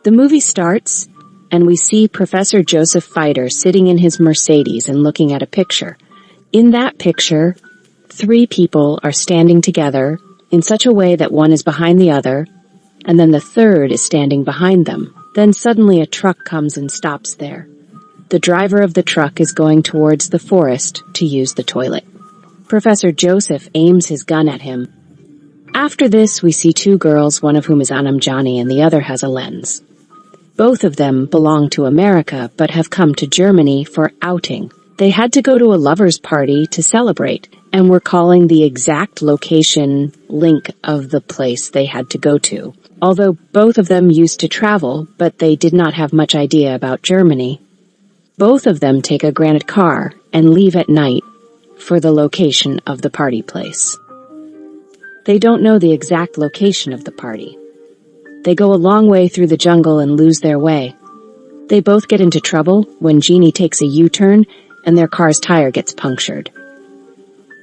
The movie starts, and we see Professor Joseph Fider sitting in his Mercedes and looking at a picture. In that picture, 3 people are standing together in such a way that one is behind the other, and then the third is standing behind them. Then suddenly a truck comes and stops there. The driver of the truck is going towards the forest to use the toilet. Professor Joseph aims his gun at him. After this, we see 2 girls, one of whom is Anamjani and the other has a lens. Both of them belong to America but have come to Germany for outing. They had to go to a lover's party to celebrate, and were calling the exact location link of the place they had to go to. Although both of them used to travel, but they did not have much idea about Germany. Both of them take a granite car and leave at night for the location of the party place. They don't know the exact location of the party. They go a long way through the jungle and lose their way. They both get into trouble when Jeannie takes a U-turn and their car's tire gets punctured.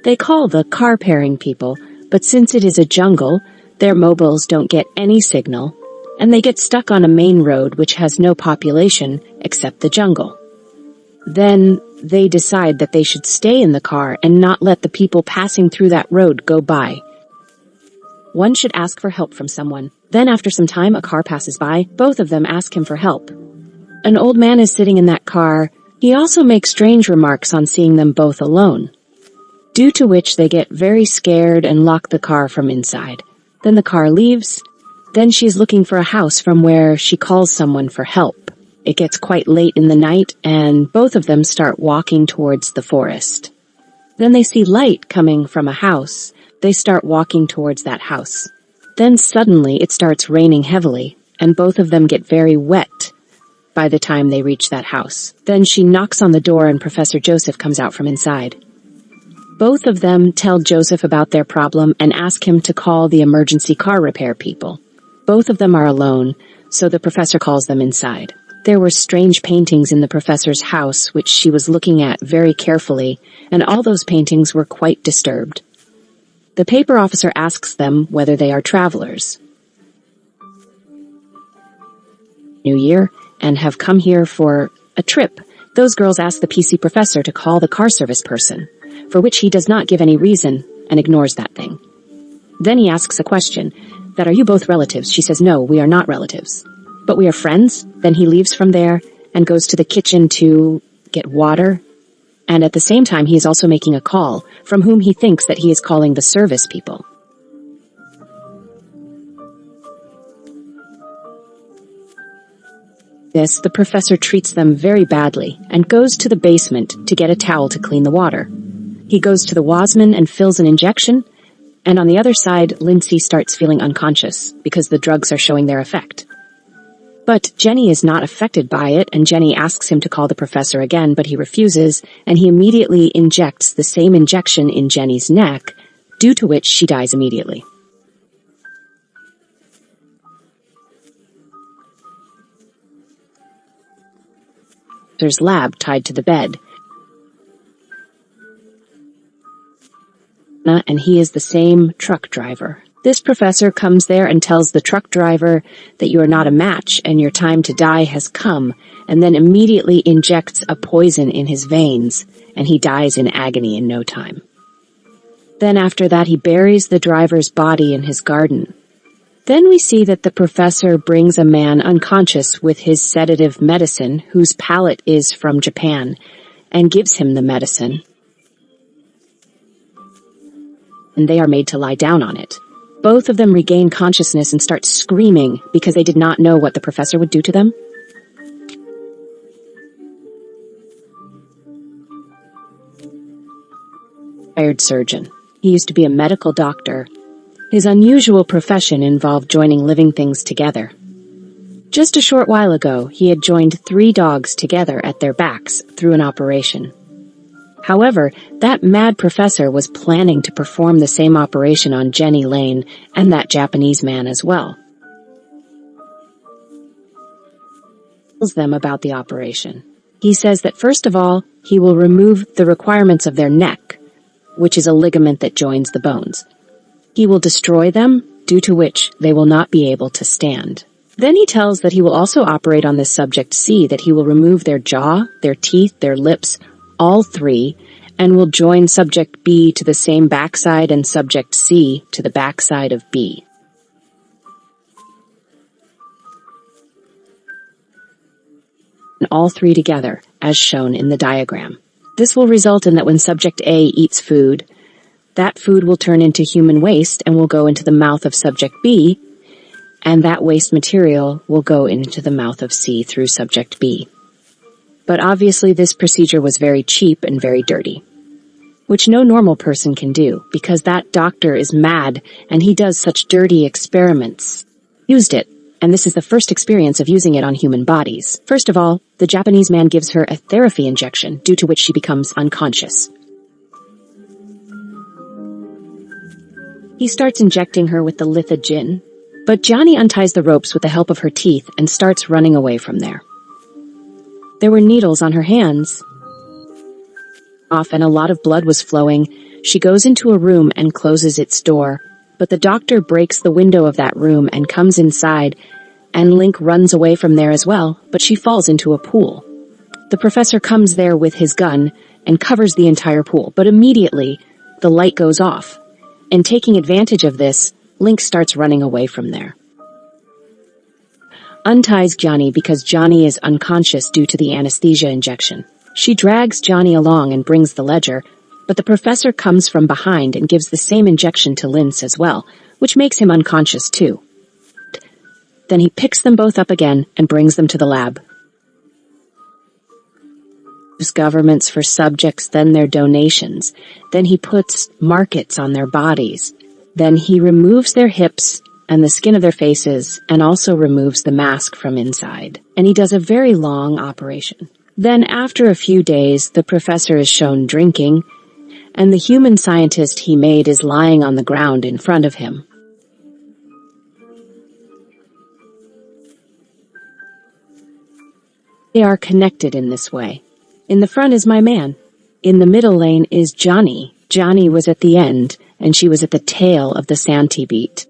They call the car pairing people, but since it is a jungle, their mobiles don't get any signal, and they get stuck on a main road which has no population except the jungle. Then they decide that they should stay in the car and not let the people passing through that road go by. One should ask for help from someone. Then after some time, a car passes by. Both of them ask him for help. An old man is sitting in that car. He also makes strange remarks on seeing them both alone, due to which they get very scared and lock the car from inside. Then the car leaves. Then she's looking for a house from where she calls someone for help. It gets quite late in the night, and both of them start walking towards the forest. Then they see light coming from a house. They start walking towards that house. Then suddenly it starts raining heavily, and both of them get very wet by the time they reach that house. Then she knocks on the door and Professor Joseph comes out from inside. Both of them tell Joseph about their problem and ask him to call the emergency car repair people. Both of them are alone, so the professor calls them inside. There were strange paintings in the professor's house which she was looking at very carefully, and all those paintings were quite disturbed. The paper officer asks them whether they are travelers. New Year, and have come here for a trip. Those girls ask the PC professor to call the car service person, for which he does not give any reason and ignores that thing. Then he asks a question, that are you both relatives? She says, no, we are not relatives, but we are friends. Then he leaves from there and goes to the kitchen to get water. And at the same time, he is also making a call from whom he thinks that he is calling the service people. This, the professor treats them very badly and goes to the basement to get a towel to clean the water. He goes to the wasman and fills an injection, and on the other side, Lindsay starts feeling unconscious because the drugs are showing their effect. But Jenny is not affected by it, and Jenny asks him to call the professor again, but he refuses, and he immediately injects the same injection in Jenny's neck, due to which she dies immediately. There's lab tied to the bed, and he is the same truck driver. This professor comes there and tells the truck driver that you are not a match and your time to die has come, and then immediately injects a poison in his veins, and he dies in agony in no time. Then after that, he buries the driver's body in his garden. Then we see that the professor brings a man unconscious with his sedative medicine, whose palate is from Japan, and gives him the medicine. And they are made to lie down on it. Both of them regain consciousness and start screaming because they did not know what the professor would do to them. Retired surgeon. He used to be a medical doctor. His unusual profession involved joining living things together. Just a short while ago, he had joined 3 dogs together at their backs through an operation. However, that mad professor was planning to perform the same operation on Jenny Lane and that Japanese man as well. He tells them about the operation. He says that first of all, he will remove the requirements of their neck, which is a ligament that joins the bones. He will destroy them, due to which they will not be able to stand. Then he tells that he will also operate on this subject C, that he will remove their jaw, their teeth, their lips, all three, and will join subject B to the same backside and subject C to the backside of B. And all three together, as shown in the diagram. This will result in that when subject A eats food, that food will turn into human waste and will go into the mouth of subject B, and that waste material will go into the mouth of C through subject B. But obviously this procedure was very cheap and very dirty, which no normal person can do, because that doctor is mad and he does such dirty experiments. Used it, and this is the first experience of using it on human bodies. First of all, the Japanese man gives her a therapy injection, due to which she becomes unconscious. He starts injecting her with the lithogen, but Johnny unties the ropes with the help of her teeth and starts running away from there. There were needles on her hands, and a lot of blood was flowing. She goes into a room and closes its door, but the doctor breaks the window of that room and comes inside, and Link runs away from there as well, but she falls into a pool. The professor comes there with his gun and covers the entire pool, but immediately the light goes off, and taking advantage of this, Link starts running away from there. Unties Johnny because Johnny is unconscious due to the anesthesia injection. She drags Johnny along and brings the ledger, but the professor comes from behind and gives the same injection to Lince as well, which makes him unconscious too. Then he picks them both up again and brings them to the lab. Governments for subjects, then their donations. Then he puts markets on their bodies. Then he removes their hips and the skin of their faces and also removes the mask from inside. And he does a very long operation. Then after a few days, the professor is shown drinking, and the human scientist he made is lying on the ground in front of him. They are connected in this way. In the front is my man. In the middle lane is Johnny. Johnny was at the end, and she was at the tail of the Centipede.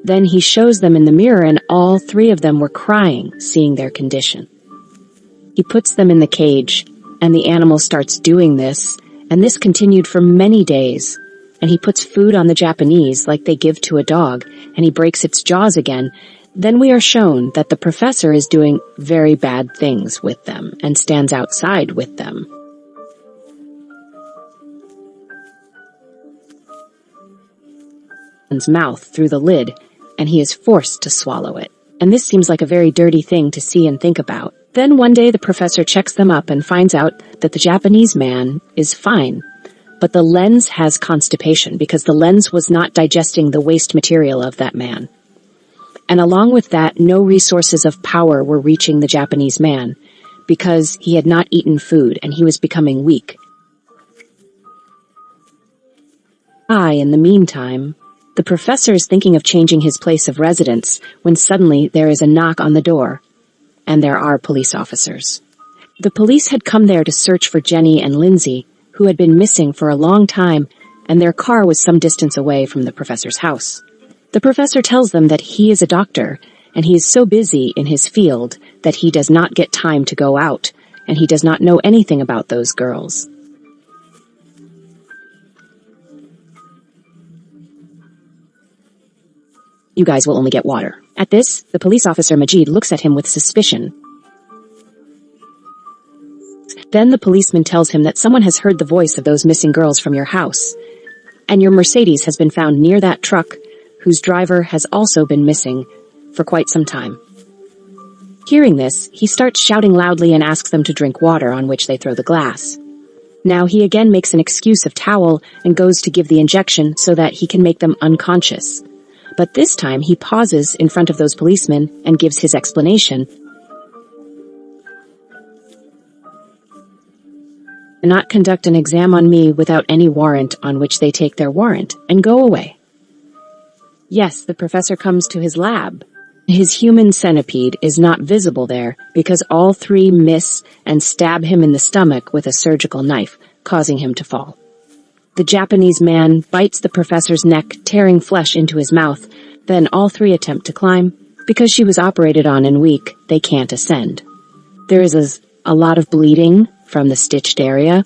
Then he shows them in the mirror, and all three of them were crying, seeing their condition. He puts them in the cage, and the animal starts doing this, and this continued for many days. And he puts food on the Japanese like they give to a dog, and he breaks its jaws again. Then we are shown that the professor is doing very bad things with them and stands outside with them. His mouth through the lid, and he is forced to swallow it. And this seems like a very dirty thing to see and think about. Then one day the professor checks them up and finds out that the Japanese man is fine. But the lens has constipation because the lens was not digesting the waste material of that man. And along with that, no resources of power were reaching the Japanese man because he had not eaten food and he was becoming weak. In the meantime, the professor is thinking of changing his place of residence when suddenly there is a knock on the door, and there are police officers. The police had come there to search for Jenny and Lindsay, who had been missing for a long time, and their car was some distance away from the professor's house. The professor tells them that he is a doctor, and he is so busy in his field that he does not get time to go out, and he does not know anything about those girls. You guys will only get water. At this, the police officer Majid looks at him with suspicion. Then the policeman tells him that someone has heard the voice of those missing girls from your house, and your Mercedes has been found near that truck, whose driver has also been missing for quite some time. Hearing this, he starts shouting loudly and asks them to drink water, on which they throw the glass. Now he again makes an excuse of towel and goes to give the injection so that he can make them unconscious. But this time he pauses in front of those policemen and gives his explanation. Not conduct an exam on me without any warrant, on which they take their warrant and go away. Yes, the professor comes to his lab. His human centipede is not visible there because all three miss and stab him in the stomach with a surgical knife, causing him to fall. The Japanese man bites the professor's neck, tearing flesh into his mouth. Then all three attempt to climb. Because she was operated on and weak, they can't ascend. There is a lot of bleeding from the stitched area.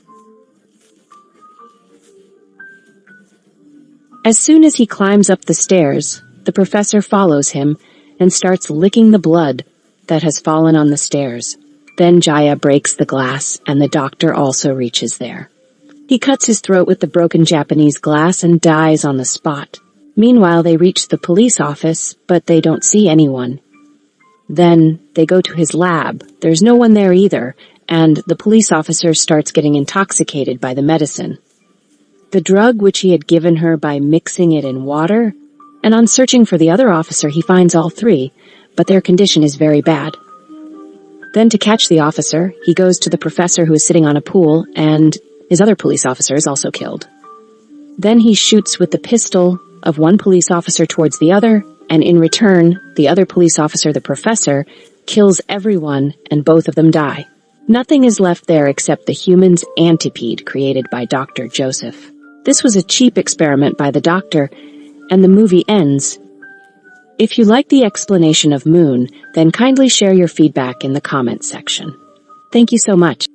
As soon as he climbs up the stairs, the professor follows him and starts licking the blood that has fallen on the stairs. Then Jaya breaks the glass, and the doctor also reaches there. He cuts his throat with the broken Japanese glass and dies on the spot. Meanwhile, they reach the police office, but they don't see anyone. Then they go to his lab. There's no one there either, and the police officer starts getting intoxicated by the medicine. The drug which he had given her by mixing it in water, and on searching for the other officer, he finds all three, but their condition is very bad. Then to catch the officer, he goes to the professor who is sitting on a pool, and his other police officer is also killed. Then he shoots with the pistol of one police officer towards the other, and in return, the other police officer, the professor, kills everyone, and both of them die. Nothing is left there except the human's Centipede created by Dr. Joseph. This was a cheap experiment by the doctor, and the movie ends. If you like the explanation of Moon, then kindly share your feedback in the comments section. Thank you so much.